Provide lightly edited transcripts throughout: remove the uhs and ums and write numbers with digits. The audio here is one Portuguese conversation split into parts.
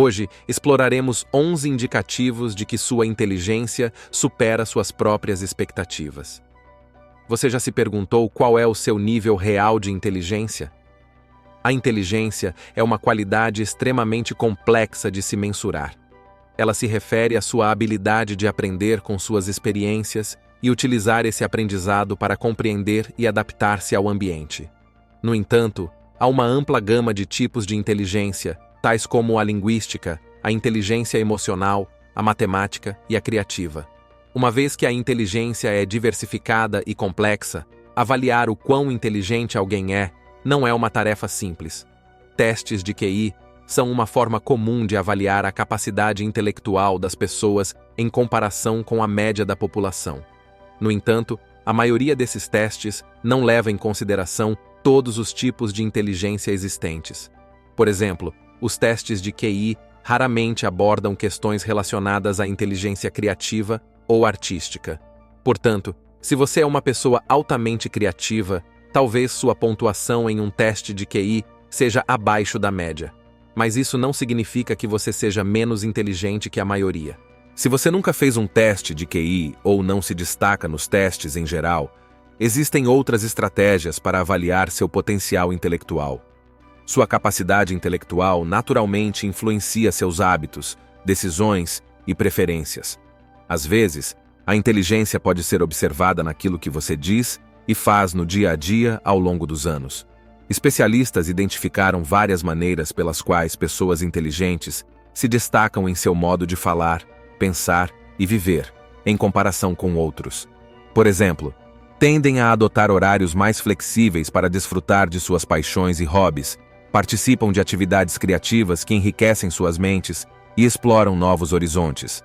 Hoje, exploraremos 11 indicativos de que sua inteligência supera suas próprias expectativas. Você já se perguntou qual é o seu nível real de inteligência? A inteligência é uma qualidade extremamente complexa de se mensurar. Ela se refere à sua habilidade de aprender com suas experiências e utilizar esse aprendizado para compreender e adaptar-se ao ambiente. No entanto, há uma ampla gama de tipos de inteligência, tais como a linguística, a inteligência emocional, a matemática e a criativa. Uma vez que a inteligência é diversificada e complexa, avaliar o quão inteligente alguém é não é uma tarefa simples. Testes de QI são uma forma comum de avaliar a capacidade intelectual das pessoas em comparação com a média da população. No entanto, a maioria desses testes não leva em consideração todos os tipos de inteligência existentes. Por exemplo, os testes de QI raramente abordam questões relacionadas à inteligência criativa ou artística. Portanto, se você é uma pessoa altamente criativa, talvez sua pontuação em um teste de QI seja abaixo da média. Mas isso não significa que você seja menos inteligente que a maioria. Se você nunca fez um teste de QI ou não se destaca nos testes em geral, existem outras estratégias para avaliar seu potencial intelectual. Sua capacidade intelectual naturalmente influencia seus hábitos, decisões e preferências. Às vezes, a inteligência pode ser observada naquilo que você diz e faz no dia a dia ao longo dos anos. Especialistas identificaram várias maneiras pelas quais pessoas inteligentes se destacam em seu modo de falar, pensar e viver, em comparação com outros. Por exemplo, tendem a adotar horários mais flexíveis para desfrutar de suas paixões e hobbies, participam de atividades criativas que enriquecem suas mentes e exploram novos horizontes.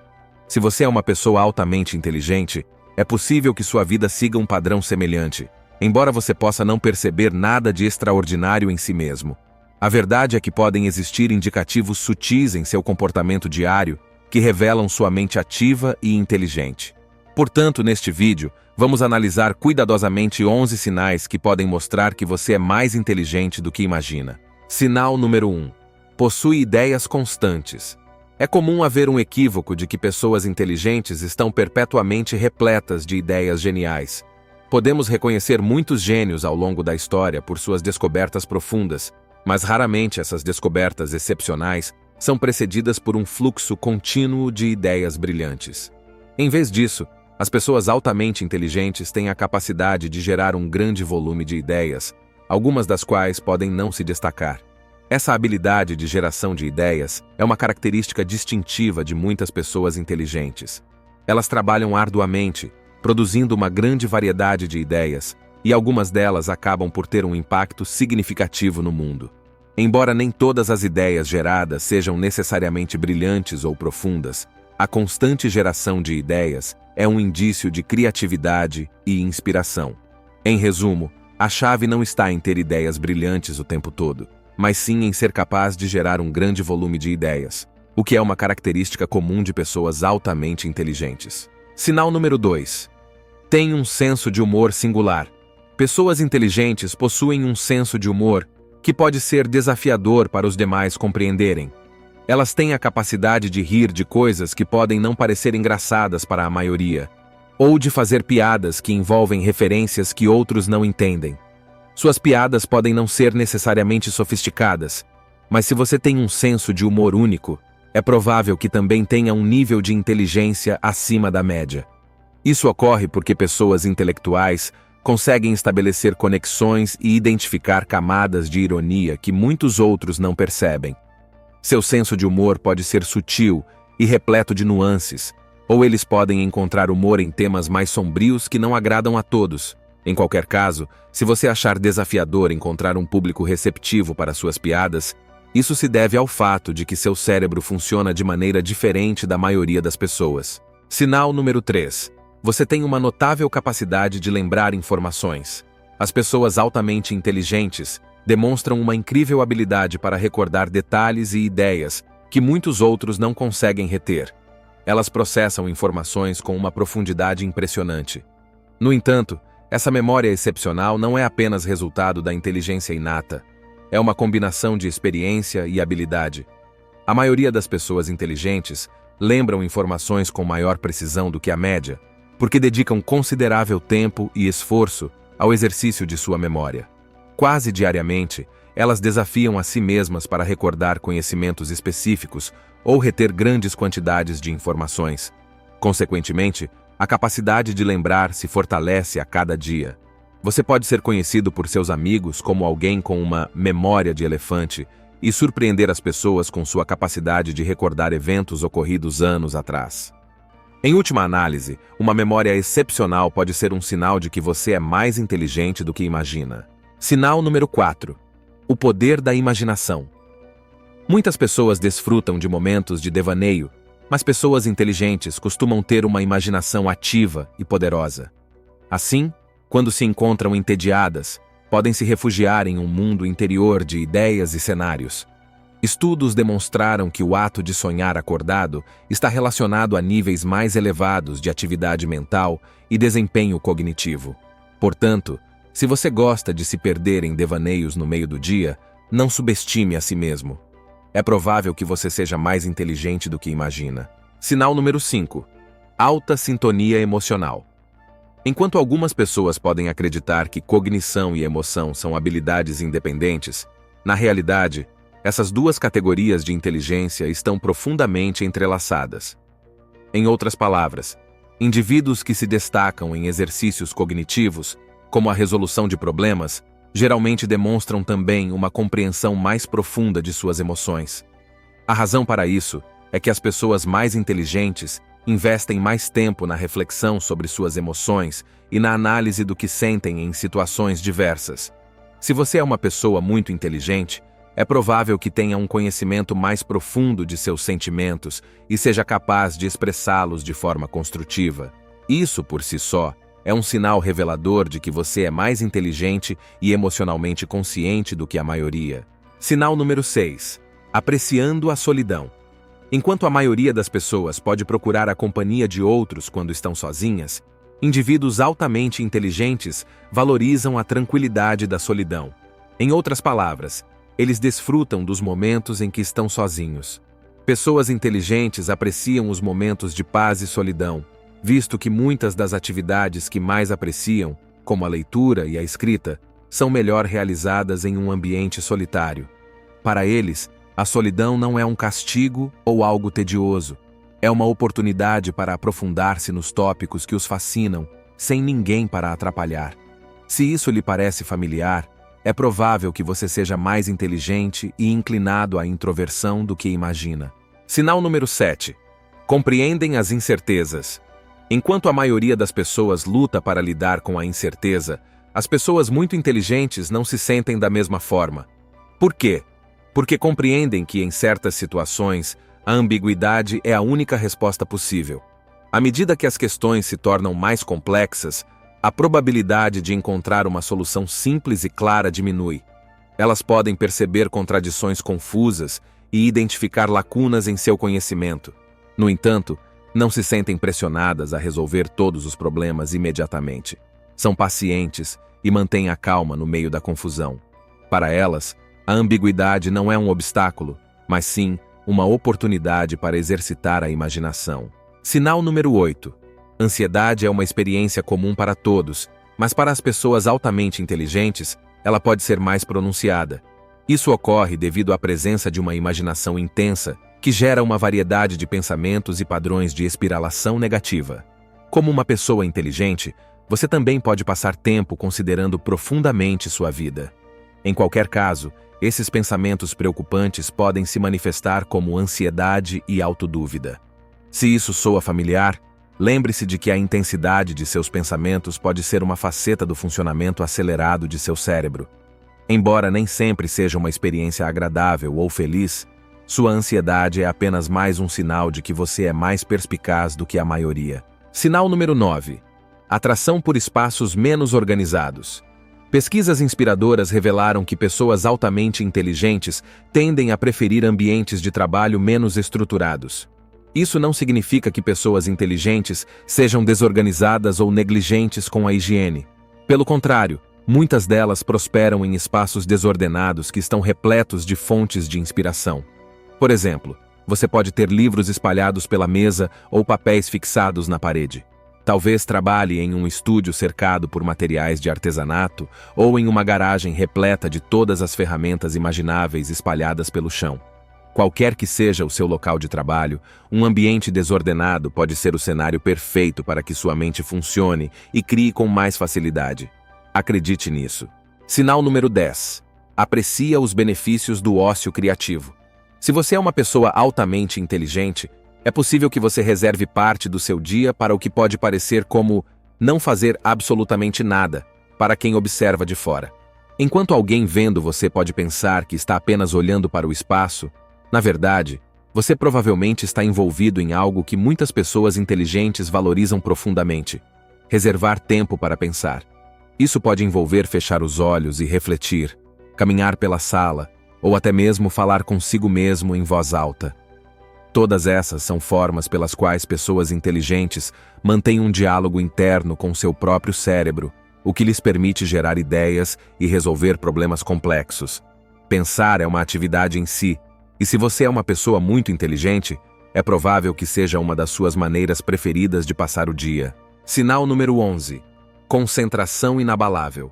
Se você é uma pessoa altamente inteligente, é possível que sua vida siga um padrão semelhante, embora você possa não perceber nada de extraordinário em si mesmo. A verdade é que podem existir indicativos sutis em seu comportamento diário que revelam sua mente ativa e inteligente. Portanto, neste vídeo, vamos analisar cuidadosamente 11 sinais que podem mostrar que você é mais inteligente do que imagina. Sinal número 1. Possui ideias constantes. É comum haver um equívoco de que pessoas inteligentes estão perpetuamente repletas de ideias geniais. Podemos reconhecer muitos gênios ao longo da história por suas descobertas profundas, mas raramente essas descobertas excepcionais são precedidas por um fluxo contínuo de ideias brilhantes. Em vez disso, as pessoas altamente inteligentes têm a capacidade de gerar um grande volume de ideias, algumas das quais podem não se destacar. Essa habilidade de geração de ideias é uma característica distintiva de muitas pessoas inteligentes. Elas trabalham arduamente, produzindo uma grande variedade de ideias, e algumas delas acabam por ter um impacto significativo no mundo. Embora nem todas as ideias geradas sejam necessariamente brilhantes ou profundas, a constante geração de ideias é um indício de criatividade e inspiração. Em resumo, a chave não está em ter ideias brilhantes o tempo todo, mas sim em ser capaz de gerar um grande volume de ideias, o que é uma característica comum de pessoas altamente inteligentes. Sinal número 2. Tem um senso de humor singular. Pessoas inteligentes possuem um senso de humor que pode ser desafiador para os demais compreenderem. Elas têm a capacidade de rir de coisas que podem não parecer engraçadas para a maioria, ou de fazer piadas que envolvem referências que outros não entendem. Suas piadas podem não ser necessariamente sofisticadas, mas se você tem um senso de humor único, é provável que também tenha um nível de inteligência acima da média. Isso ocorre porque pessoas intelectuais conseguem estabelecer conexões e identificar camadas de ironia que muitos outros não percebem. Seu senso de humor pode ser sutil e repleto de nuances, ou eles podem encontrar humor em temas mais sombrios que não agradam a todos. Em qualquer caso, se você achar desafiador encontrar um público receptivo para suas piadas, isso se deve ao fato de que seu cérebro funciona de maneira diferente da maioria das pessoas. Sinal número 3. Você tem uma notável capacidade de lembrar informações. As pessoas altamente inteligentes demonstram uma incrível habilidade para recordar detalhes e ideias que muitos outros não conseguem reter. Elas processam informações com uma profundidade impressionante. No entanto, essa memória excepcional não é apenas resultado da inteligência inata. É uma combinação de experiência e habilidade. A maioria das pessoas inteligentes lembram informações com maior precisão do que a média, porque dedicam considerável tempo e esforço ao exercício de sua memória. Quase diariamente, elas desafiam a si mesmas para recordar conhecimentos específicos ou reter grandes quantidades de informações. Consequentemente, a capacidade de lembrar se fortalece a cada dia. Você pode ser conhecido por seus amigos como alguém com uma memória de elefante e surpreender as pessoas com sua capacidade de recordar eventos ocorridos anos atrás. Em última análise, uma memória excepcional pode ser um sinal de que você é mais inteligente do que imagina. Sinal número 4. O poder da imaginação. Muitas pessoas desfrutam de momentos de devaneio, mas pessoas inteligentes costumam ter uma imaginação ativa e poderosa. Assim, quando se encontram entediadas, podem se refugiar em um mundo interior de ideias e cenários. Estudos demonstraram que o ato de sonhar acordado está relacionado a níveis mais elevados de atividade mental e desempenho cognitivo. Portanto, se você gosta de se perder em devaneios no meio do dia, não subestime a si mesmo. É provável que você seja mais inteligente do que imagina. Sinal número 5. Alta sintonia emocional. Enquanto algumas pessoas podem acreditar que cognição e emoção são habilidades independentes, na realidade, essas duas categorias de inteligência estão profundamente entrelaçadas. Em outras palavras, indivíduos que se destacam em exercícios cognitivos, como a resolução de problemas, geralmente demonstram também uma compreensão mais profunda de suas emoções. A razão para isso é que as pessoas mais inteligentes investem mais tempo na reflexão sobre suas emoções e na análise do que sentem em situações diversas. Se você é uma pessoa muito inteligente, é provável que tenha um conhecimento mais profundo de seus sentimentos e seja capaz de expressá-los de forma construtiva. Isso, por si só, é um sinal revelador de que você é mais inteligente e emocionalmente consciente do que a maioria. Sinal número 6. Apreciando a solidão. Enquanto a maioria das pessoas pode procurar a companhia de outros quando estão sozinhas, indivíduos altamente inteligentes valorizam a tranquilidade da solidão. Em outras palavras, eles desfrutam dos momentos em que estão sozinhos. Pessoas inteligentes apreciam os momentos de paz e solidão, visto que muitas das atividades que mais apreciam, como a leitura e a escrita, são melhor realizadas em um ambiente solitário. Para eles, a solidão não é um castigo ou algo tedioso. É uma oportunidade para aprofundar-se nos tópicos que os fascinam, sem ninguém para atrapalhar. Se isso lhe parece familiar, é provável que você seja mais inteligente e inclinado à introversão do que imagina. Sinal número 7. Compreendem as incertezas. Enquanto a maioria das pessoas luta para lidar com a incerteza, as pessoas muito inteligentes não se sentem da mesma forma. Por quê? Porque compreendem que, em certas situações, a ambiguidade é a única resposta possível. À medida que as questões se tornam mais complexas, a probabilidade de encontrar uma solução simples e clara diminui. Elas podem perceber contradições confusas e identificar lacunas em seu conhecimento. No entanto, não se sentem pressionadas a resolver todos os problemas imediatamente. São pacientes e mantêm a calma no meio da confusão. Para elas, a ambiguidade não é um obstáculo, mas sim uma oportunidade para exercitar a imaginação. Sinal número 8. Ansiedade é uma experiência comum para todos, mas para as pessoas altamente inteligentes, ela pode ser mais pronunciada. Isso ocorre devido à presença de uma imaginação intensa, que gera uma variedade de pensamentos e padrões de espiralação negativa. Como uma pessoa inteligente, você também pode passar tempo considerando profundamente sua vida. Em qualquer caso, esses pensamentos preocupantes podem se manifestar como ansiedade e autodúvida. Se isso soa familiar, lembre-se de que a intensidade de seus pensamentos pode ser uma faceta do funcionamento acelerado de seu cérebro. Embora nem sempre seja uma experiência agradável ou feliz, sua ansiedade é apenas mais um sinal de que você é mais perspicaz do que a maioria. Sinal número 9. Atração por espaços menos organizados. Pesquisas inspiradoras revelaram que pessoas altamente inteligentes tendem a preferir ambientes de trabalho menos estruturados. Isso não significa que pessoas inteligentes sejam desorganizadas ou negligentes com a higiene. Pelo contrário, muitas delas prosperam em espaços desordenados que estão repletos de fontes de inspiração. Por exemplo, você pode ter livros espalhados pela mesa ou papéis fixados na parede. Talvez trabalhe em um estúdio cercado por materiais de artesanato ou em uma garagem repleta de todas as ferramentas imagináveis espalhadas pelo chão. Qualquer que seja o seu local de trabalho, um ambiente desordenado pode ser o cenário perfeito para que sua mente funcione e crie com mais facilidade. Acredite nisso. Sinal número 10. Aprecia os benefícios do ócio criativo. Se você é uma pessoa altamente inteligente, é possível que você reserve parte do seu dia para o que pode parecer como não fazer absolutamente nada, para quem observa de fora. Enquanto alguém vendo você pode pensar que está apenas olhando para o espaço, na verdade, você provavelmente está envolvido em algo que muitas pessoas inteligentes valorizam profundamente: reservar tempo para pensar. Isso pode envolver fechar os olhos e refletir, caminhar pela sala, ou até mesmo falar consigo mesmo em voz alta. Todas essas são formas pelas quais pessoas inteligentes mantêm um diálogo interno com seu próprio cérebro, o que lhes permite gerar ideias e resolver problemas complexos. Pensar é uma atividade em si, e se você é uma pessoa muito inteligente, é provável que seja uma das suas maneiras preferidas de passar o dia. Sinal número 11. Concentração inabalável.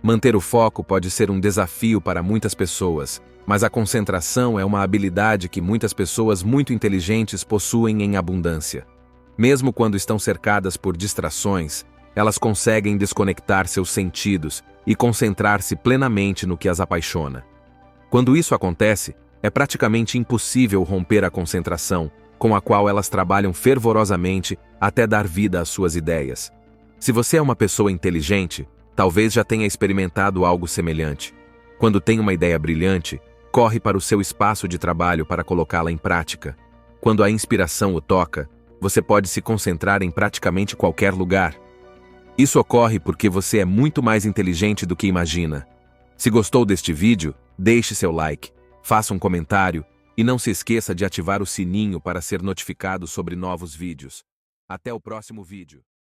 Manter o foco pode ser um desafio para muitas pessoas, mas a concentração é uma habilidade que muitas pessoas muito inteligentes possuem em abundância. Mesmo quando estão cercadas por distrações, elas conseguem desconectar seus sentidos e concentrar-se plenamente no que as apaixona. Quando isso acontece, é praticamente impossível romper a concentração, com a qual elas trabalham fervorosamente até dar vida às suas ideias. Se você é uma pessoa inteligente, talvez já tenha experimentado algo semelhante. Quando tem uma ideia brilhante, corre para o seu espaço de trabalho para colocá-la em prática. Quando a inspiração o toca, você pode se concentrar em praticamente qualquer lugar. Isso ocorre porque você é muito mais inteligente do que imagina. Se gostou deste vídeo, deixe seu like, faça um comentário e não se esqueça de ativar o sininho para ser notificado sobre novos vídeos. Até o próximo vídeo.